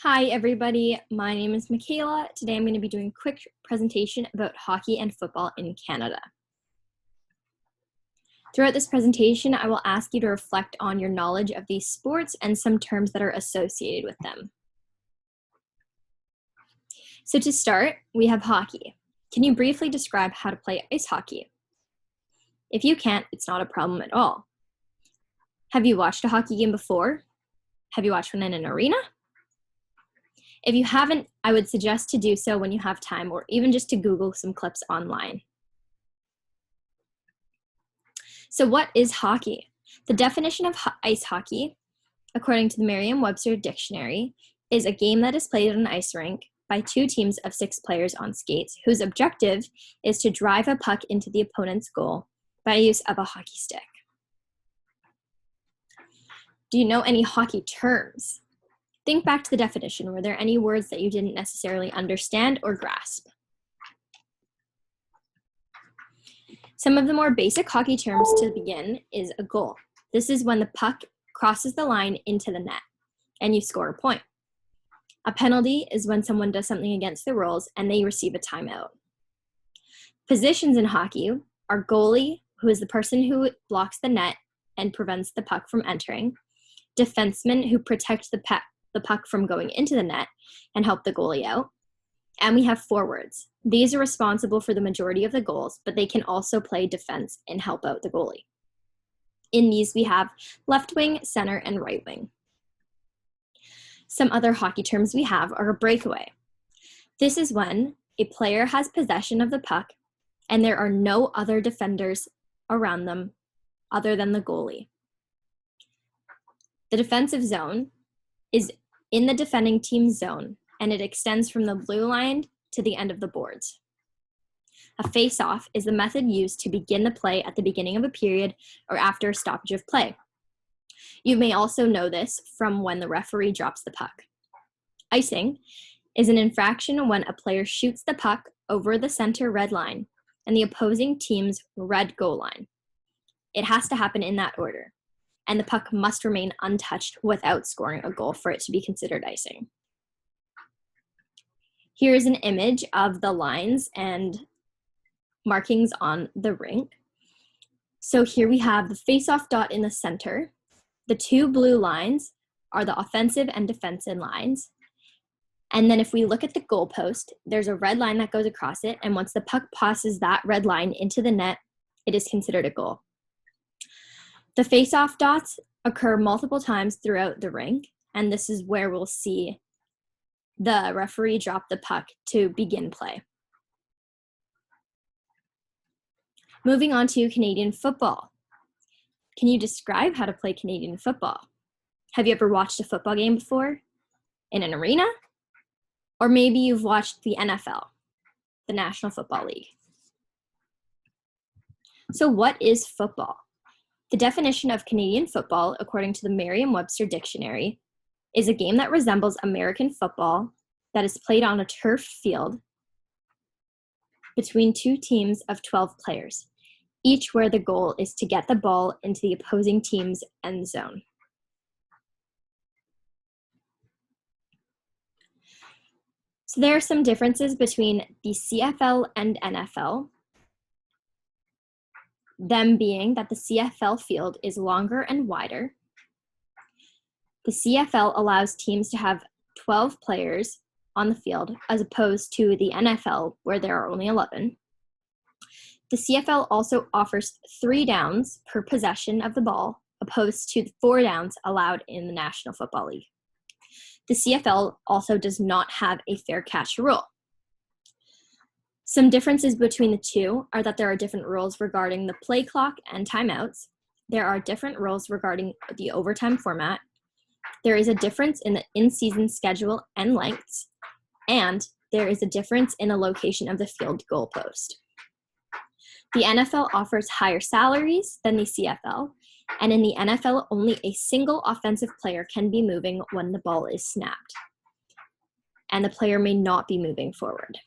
Hi everybody, my name is Michaela. Today I'm going to be doing a quick presentation about hockey and football in Canada. Throughout this presentation, I will ask you to reflect on your knowledge of these sports and some terms that are associated with them. So to start, we have hockey. Can you briefly describe how to play ice hockey? If you can't, it's not a problem at all. Have you watched a hockey game before? Have you watched one in an arena? If you haven't, I would suggest to do so when you have time, or even just to Google some clips online. So what is hockey? The definition of ice hockey, according to the Merriam-Webster dictionary, is a game that is played on an ice rink by two teams of 6 players on skates, whose objective is to drive a puck into the opponent's goal by use of a hockey stick. Do you know any hockey terms? Think back to the definition. Were there any words that you didn't necessarily understand or grasp? Some of the more basic hockey terms to begin is a goal. This is when the puck crosses the line into the net and you score a point. A penalty is when someone does something against the rules and they receive a timeout. Positions in hockey are goalie, who is the person who blocks the net and prevents the puck from entering, defenseman, who protects the puck from going into the net and help the goalie out. And we have forwards. These are responsible for the majority of the goals, but they can also play defense and help out the goalie. In these, we have left wing, center, and right wing. Some other hockey terms we have are a breakaway. This is when a player has possession of the puck and there are no other defenders around them other than the goalie. The defensive zone is in the defending team's zone, and it extends from the blue line to the end of the boards. A face-off is the method used to begin the play at the beginning of a period or after a stoppage of play. You may also know this from when the referee drops the puck. Icing is an infraction when a player shoots the puck over the center red line and the opposing team's red goal line. It has to happen in that order, and the puck must remain untouched without scoring a goal for it to be considered icing. Here is an image of the lines and markings on the rink. So here we have the face-off dot in the center. The 2 blue lines are the offensive and defensive lines. And then if we look at the goalpost, there's a red line that goes across it, and once the puck passes that red line into the net, it is considered a goal. The face-off dots occur multiple times throughout the rink, and this is where we'll see the referee drop the puck to begin play. Moving on to Canadian football. Can you describe how to play Canadian football? Have you ever watched a football game before? In an arena? Or maybe you've watched the NFL, the National Football League. So what is football? The definition of Canadian football, according to the Merriam-Webster dictionary, is a game that resembles American football that is played on a turf field between 2 teams of 12 players, each where the goal is to get the ball into the opposing team's end zone. So there are some differences between the CFL and NFL, them being that the CFL field is longer and wider. The CFL allows teams to have 12 players on the field, as opposed to the NFL, where there are only 11. The CFL also offers 3 downs per possession of the ball, opposed to the 4 downs allowed in the National Football League. The CFL also does not have a fair catch rule. Some differences between the two are that there are different rules regarding the play clock and timeouts. There are different rules regarding the overtime format. There is a difference in the in-season schedule and lengths, and there is a difference in the location of the field goalpost. The NFL offers higher salaries than the CFL, and in the NFL, only a single offensive player can be moving when the ball is snapped, and the player may not be moving forward.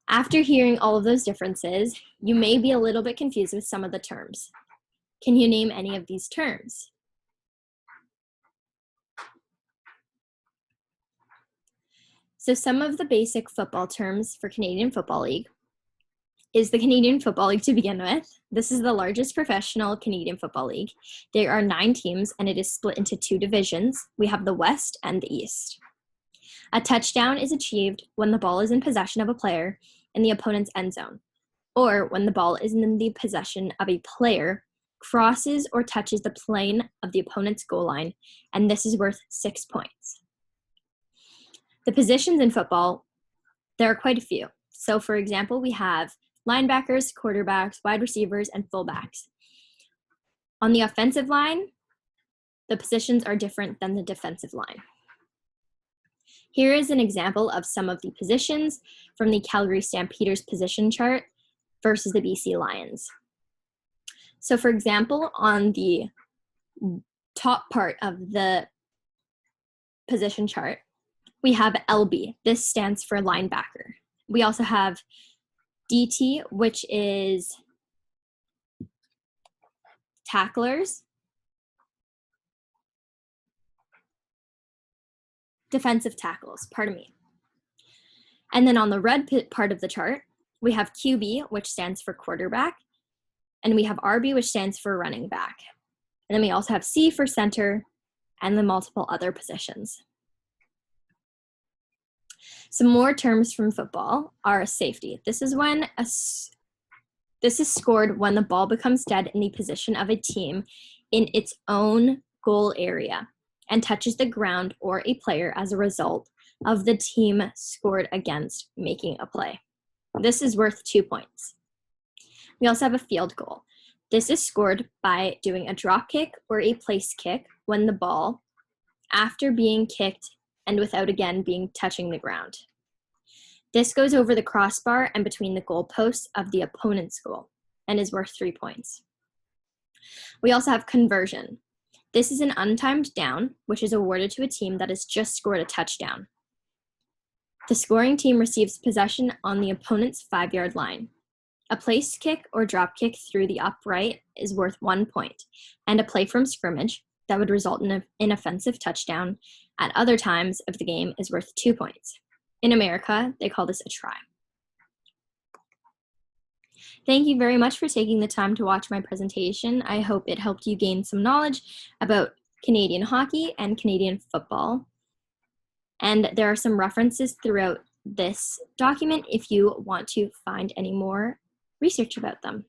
After hearing all of those differences, you may be a little bit confused with some of the terms. Can you name any of these terms? So some of the basic football terms for Canadian Football League is the Canadian Football League to begin with. This is the largest professional Canadian Football League. There are 9 teams and it is split into 2 divisions. We have the West and the East. A touchdown is achieved when the ball is in possession of a player in the opponent's end zone, or when the ball is in the possession of a player, crosses or touches the plane of the opponent's goal line, and this is worth 6 points. The positions in football, there are quite a few. So for example, we have linebackers, quarterbacks, wide receivers, and fullbacks. On the offensive line, the positions are different than the defensive line. Here is an example of some of the positions from the Calgary Stampeders position chart versus the BC Lions. So for example, on the top part of the position chart, we have LB. This stands for linebacker. We also have DT, which is tacklers, defensive tackles, pardon me. And then on the red part of the chart, we have QB, which stands for quarterback, and we have RB, which stands for running back. And then we also have C for center, and the multiple other positions. Some more terms from football are a safety. This is scored when the ball becomes dead in the position of a team in its own goal area and touches the ground or a player as a result of the team scored against making a play. This is worth 2 points. We also have a field goal. This is scored by doing a drop kick or a place kick when the ball, after being kicked and without again touching the ground. This goes over the crossbar and between the goalposts of the opponent's goal and is worth 3 points. We also have conversion. This is an untimed down, which is awarded to a team that has just scored a touchdown. The scoring team receives possession on the opponent's 5-yard line. A place kick or drop kick through the upright is worth 1 point, and a play from scrimmage that would result in an offensive touchdown at other times of the game is worth 2 points. In America, they call this a try. Thank you very much for taking the time to watch my presentation. I hope it helped you gain some knowledge about Canadian hockey and Canadian football. And there are some references throughout this document if you want to find any more research about them.